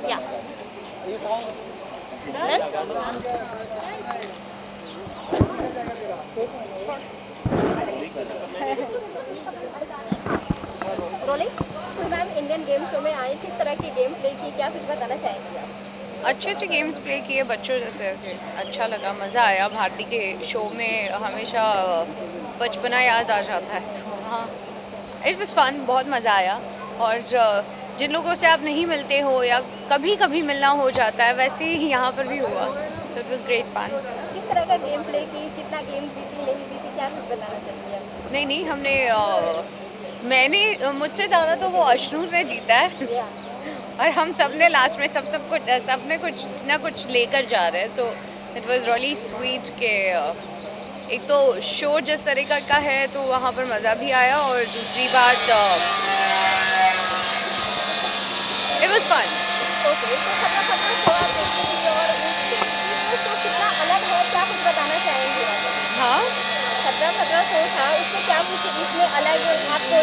या rolling. So ma'am Indian game show में आई, किस तरह की गेम प्ले की, क्या कुछ बताना चाहेंगे आप? अच्छे अच्छे गेम्स प्ले किए बच्चों जैसे। अच्छा लगा, मज़ा आया। भारती के शो में हमेशा बचपना याद आ जाता है, तो हाँ, इट वाज फन, बहुत मज़ा आया। और जिन लोगों से आप नहीं मिलते हो या कभी कभी मिलना हो जाता है, वैसे ही यहाँ पर भी हुआ। So it was great fun. किस तरह का गेम प्ले की, कितना गेम जीती नहीं जीती, क्या कुछ बताना चाहेंगे आप? नहीं नहीं, हमने मैंने मुझसे ज़्यादा तो वो अशनूर ने जीता है। या और हम सब ने लास्ट में सब ने कुछ ना कुछ लेकर जा रहे हैं। सो इट वाज रियली स्वीट के एक तो शो जिस तरीका का है तो वहाँ पर मज़ा भी आया, और दूसरी बात इट वाज फन। ओके, तो खतरा खतरा शो आप देखते थे और उससे ये शो कितना अलग है, क्या कुछ बताना चाहेंगे आप? हाँ, खतरा खतरा शो था, उससे क्या कुछ इसमें अलग आपको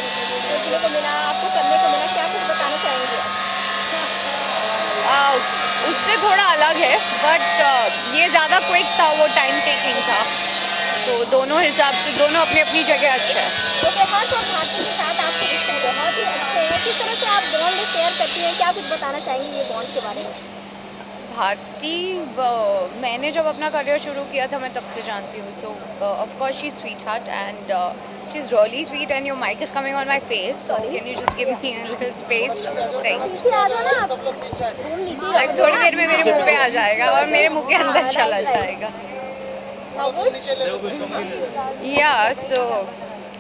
देखने को मिला, आपको करने को मिला, क्या कुछ बताना चाहेंगे आप? उससे थोड़ा अलग है, बट ये ज़्यादा क्विक था, वो टाइम टेकिंग था। तो दोनों हिसाब से दोनों अपनी अपनी जगह अच्छा है। ओके, हाँ, तो भारती के साथ आपके रिश्ते बहुत ही अच्छे हैं, किस तरह से आप बॉन्ड शेयर करती हैं, क्या कुछ बताना चाहेंगे ये बॉन्ड के बारे में? भारती मैंने जब अपना करियर शुरू किया था मैं तब से जानती हूँ। So of course she is sweetheart and she is really sweet. And your mic is coming on my face, so can you just give me a little space? Thanks. पीछे आ जाओ ना आप, घूम लीजिए। लाइक थोड़ी देर में मेरे मुंह पे आ जाएगा और मेरे मुंह के अंदर चला जाएगा। या सो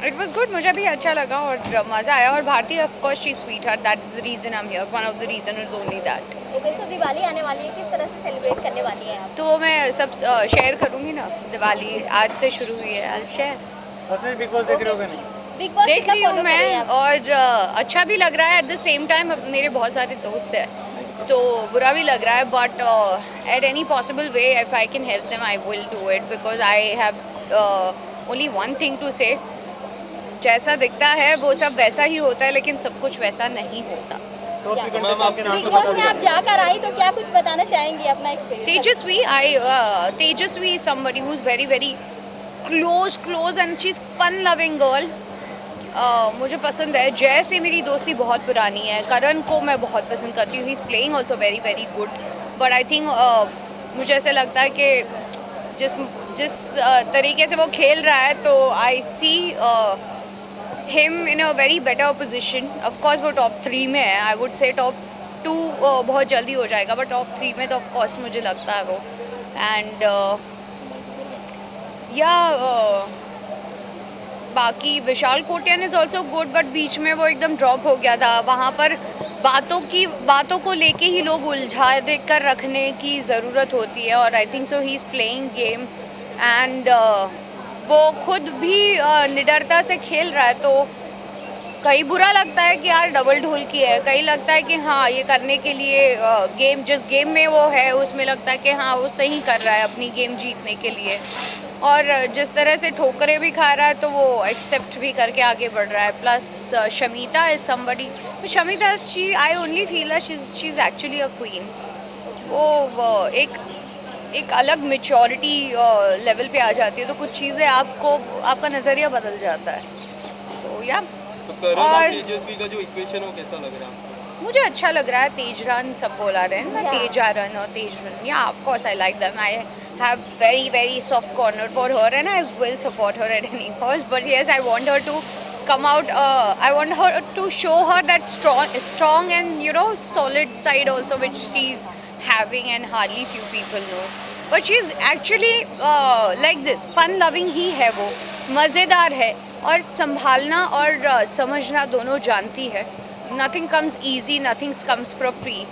इट वाज गुड, मुझे भी अच्छा लगा और मज़ा आया। और Bharti of course she is sweetheart, that is the reason I am here, one of the reason is only that. Okay, so Diwali आने वाली है, किस तरह से सेलिब्रेट करने वाली हैं आप? तो वो मैं सब शेयर करूँगी ना। दिवाली आज से शुरू हुई है, आज शेयर वैसे बिग बॉस देख रहे हो कि नहीं? बिग बॉस देख कितना रही हूँ follow कर रहे हैं मैं, आप? और अच्छा भी लग रहा है। एट द सेम टाइम मेरे बहुत सारे दोस्त हैं तो बुरा भी लग रहा है, but at any possible way if I can help them I will do it, because I have only one thing to say. जैसा दिखता है वो सब वैसा ही होता है, लेकिन सब कुछ वैसा नहीं होता। टॉप थ्री कंटेस्टेंट के नाम बिग तो बॉस बता में आप दीजिए। जाकर आई तो क्या कुछ बताना चाहेंगी अपना experience? Tejasvi is somebody who's very very close and she's fun loving girl. मुझे पसंद है। जय से मेरी दोस्ती बहुत पुरानी है। करण को मैं बहुत पसंद करती हूँ, he is playing also very very good. But I think मुझे ऐसा लगता है कि जिस जिस तरीके से वो खेल रहा है तो I see him in a very better position. Of course वो टॉप 3 में है, आई वुड से टॉप 2 बहुत जल्दी हो जाएगा, बट टॉप 3 में तो ऑफकोर्स मुझे लगता है वो। एंड या बाकी Vishal Kotian is also good, but बीच में वो एकदम ड्रॉप हो गया था। वहाँ पर बातों को लेके ही लोग उलझा देख कर रखने की ज़रूरत होती है, और I think so he is playing game and वो खुद भी निडरता से खेल रहा है। तो कहीं बुरा लगता है कि यार डबल ढोल की है, कहीं लगता है कि हाँ ये करने के लिए गेम जिस गेम में वो है उसमें लगता है कि हाँ वो सही कर रहा है अपनी गेम जीतने के लिए। और जिस तरह से ठोकरें भी खा रहा है तो वो एक्सेप्ट भी करके आगे बढ़ रहा है। Plus Shamita is somebody, Shamita she I only feel that she is actually a queen. वो एक अलग मेच्योरिटी लेवल पे आ जाती है, तो कुछ चीज़ें आपका नज़रिया बदल जाता है। तो या तो करण और- और तेजस्वी का जो इक्वेशन है वो कैसा लग रहा है आपको? मुझे अच्छा लग रहा है। तेजरान सब बोला रहे हैं ना, तेजारन और तेजरन। Yeah of course I like them. I have very very soft corner for her and I will support her at any cost. But yes, I want her to come out. I want her to show her that strong and solid side also, which she's having and hardly few people know. But she's actually like this, fun loving ही है वो, मज़ेदार है और संभालना और समझना दोनों जानती है। Nothing comes easy, nothing comes for free.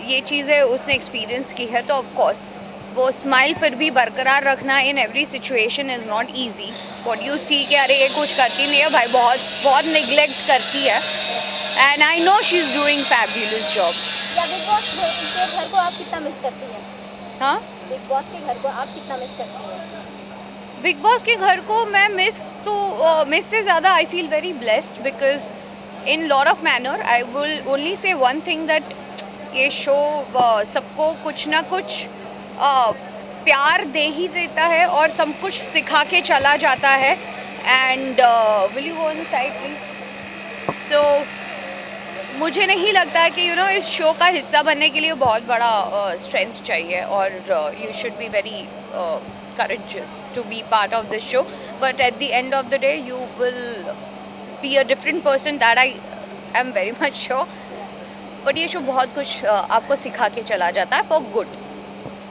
ये चीज़ें उसने एक्सपीरियंस की है, तो ऑफ कोर्स वो स्माइल फिर भी बरकरार रखना in every situation is not easy. What you see कि अरे ये कुछ करती नहीं है भाई, बहुत बहुत निगलेक्ट करती है। And I know she is doing fabulous job. या बिग बॉस के घर को आप कितना मिस करती हैं? हाँ, बिग बॉस के घर को आप कितना मिस करती हैं? बिग बॉस के घर को मैं मिस से ज़्यादा I feel very blessed, because in lot of manner I will only say one thing that ये शो सबको कुछ ना कुछ प्यार दे ही देता है और सब कुछ सिखा के चला जाता है. And will you go on side please. So मुझे नहीं लगता कि इस शो का हिस्सा बनने के लिए बहुत बड़ा स्ट्रेंथ चाहिए और you should be very courageous to be part of this show, but at the end of the day you will be a different person, that I am very much sure. But ये show बहुत कुछ आपको सिखा के चला जाता है for good.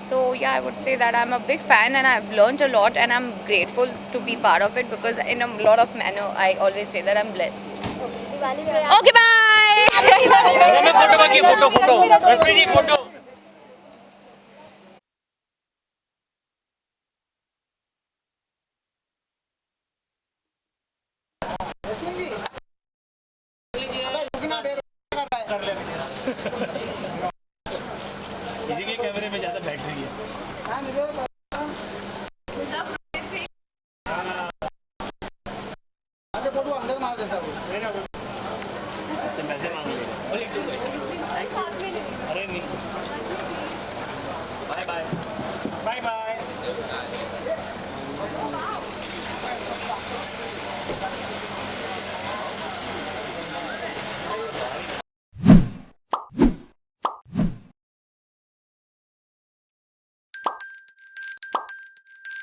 So yeah, I would say that I'm a big fan and I've learned a lot and I'm grateful to be part of it because in a lot of manner I always say that I'm blessed. Diwali पे आप Okay, bye. मैंने photo बाकी photo रश्मि जी photo